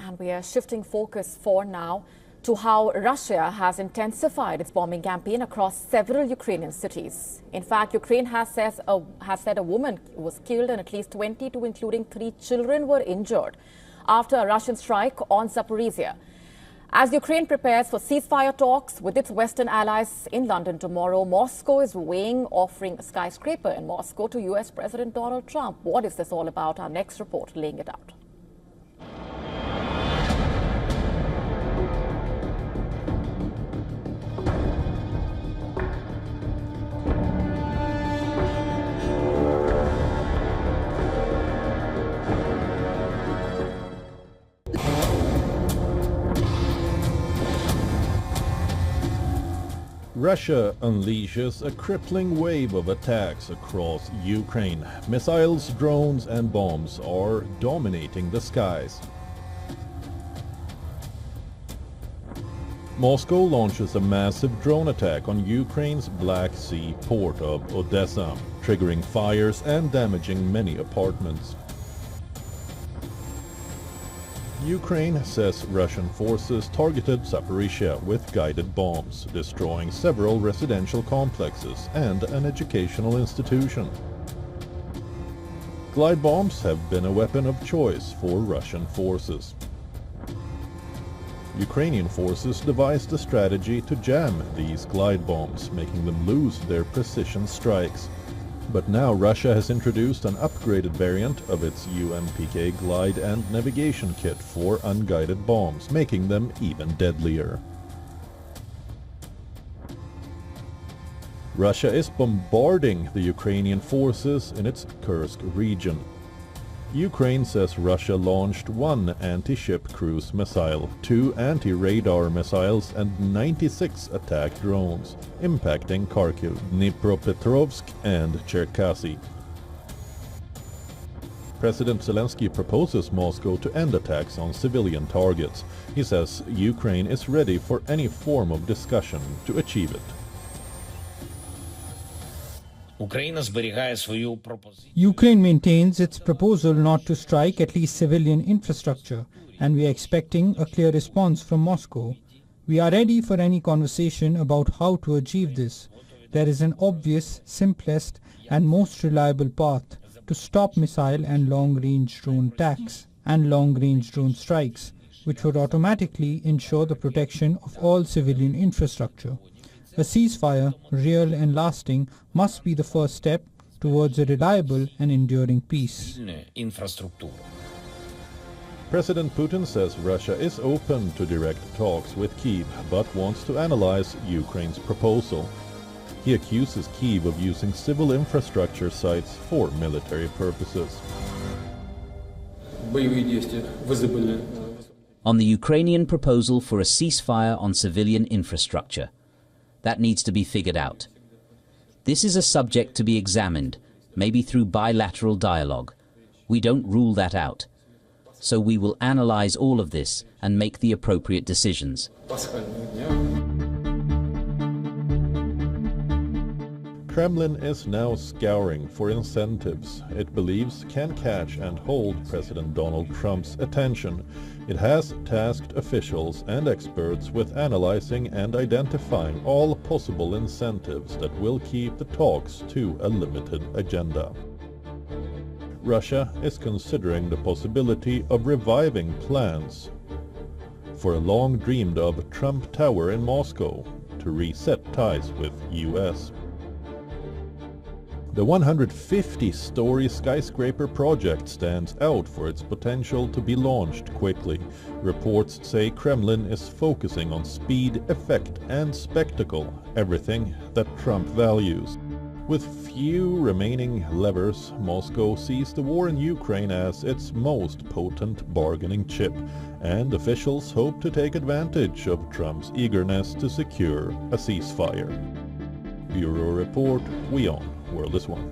And we are shifting focus for now to how Russia has intensified its bombing campaign across several Ukrainian cities. In fact, Ukraine has said a woman was killed and at least 22, including 3 children, were injured after a Russian strike on Zaporizhzhia. As Ukraine prepares for ceasefire talks with its Western allies in London tomorrow, Moscow is weighing offering a skyscraper in Moscow to US President Donald Trump. What is this all about? Our next report laying it out. Russia unleashes a crippling wave of attacks across Ukraine. Missiles, drones and bombs are dominating the skies. Moscow launches a massive drone attack on Ukraine's Black Sea port of Odessa, triggering fires and damaging many apartments. Ukraine says Russian forces targeted Zaporizhzhia with guided bombs, destroying several residential complexes and an educational institution. Glide bombs have been a weapon of choice for Russian forces. Ukrainian forces devised a strategy to jam these glide bombs, making them lose their precision strikes. But now Russia has introduced an upgraded variant of its UNPK glide and navigation kit for unguided bombs, making them even deadlier. Russia is bombarding the Ukrainian forces in its Kursk region. Ukraine says Russia launched 1 anti-ship cruise missile, 2 anti-radar missiles and 96 attack drones, impacting Kharkiv, Dnipropetrovsk and Cherkasy. President Zelensky proposes Moscow to end attacks on civilian targets. He says Ukraine is ready for any form of discussion to achieve it. Ukraine maintains its proposal not to strike at least civilian infrastructure, and we are expecting a clear response from Moscow. We are ready for any conversation about how to achieve this. There is an obvious, simplest and most reliable path to stop missile and long-range drone attacks and long-range drone strikes, which would automatically ensure the protection of all civilian infrastructure. A ceasefire, real and lasting, must be the first step towards a reliable and enduring peace. President Putin says Russia is open to direct talks with Kyiv, but wants to analyze Ukraine's proposal. He accuses Kyiv of using civil infrastructure sites for military purposes. On the Ukrainian proposal for a ceasefire on civilian infrastructure, that needs to be figured out. This is a subject to be examined, maybe through bilateral dialogue. We don't rule that out. So we will analyze all of this and make the appropriate decisions. Kremlin is now scouring for incentives it believes can catch and hold President Donald Trump's attention. It has tasked officials and experts with analyzing and identifying all possible incentives that will keep the talks to a limited agenda. Russia is considering the possibility of reviving plans for a long dreamed of Trump Tower in Moscow to reset ties with US. The 150-story skyscraper project stands out for its potential to be launched quickly. Reports say Kremlin is focusing on speed, effect and spectacle, everything that Trump values. With few remaining levers, Moscow sees the war in Ukraine as its most potent bargaining chip, and officials hope to take advantage of Trump's eagerness to secure a ceasefire. Bureau Report, WION World is One.